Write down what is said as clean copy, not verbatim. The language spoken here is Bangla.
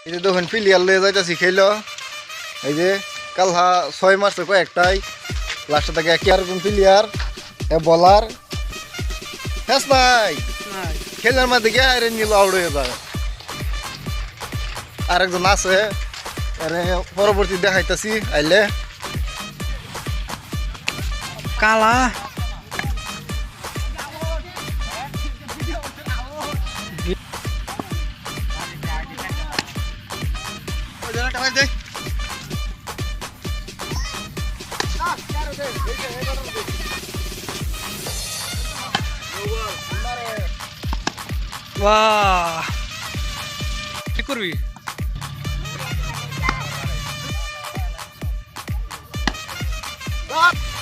এই যে দেখুন প্লেয়ার লয়ে যাইতেছি খেলো এই যে কালহা 6 মারছে কয়েকটাই লাস্টে থেকে কি আর কোন প্লেয়ার বলার হ্যাঁ নাই খেলার মধ্যে গিয়ে আরে নিল আউট হয়ে যায় আরেকজন আছে আরে পরবর্তী দেখাইতেছি আইলে কালা বাহ কি করবি Stop!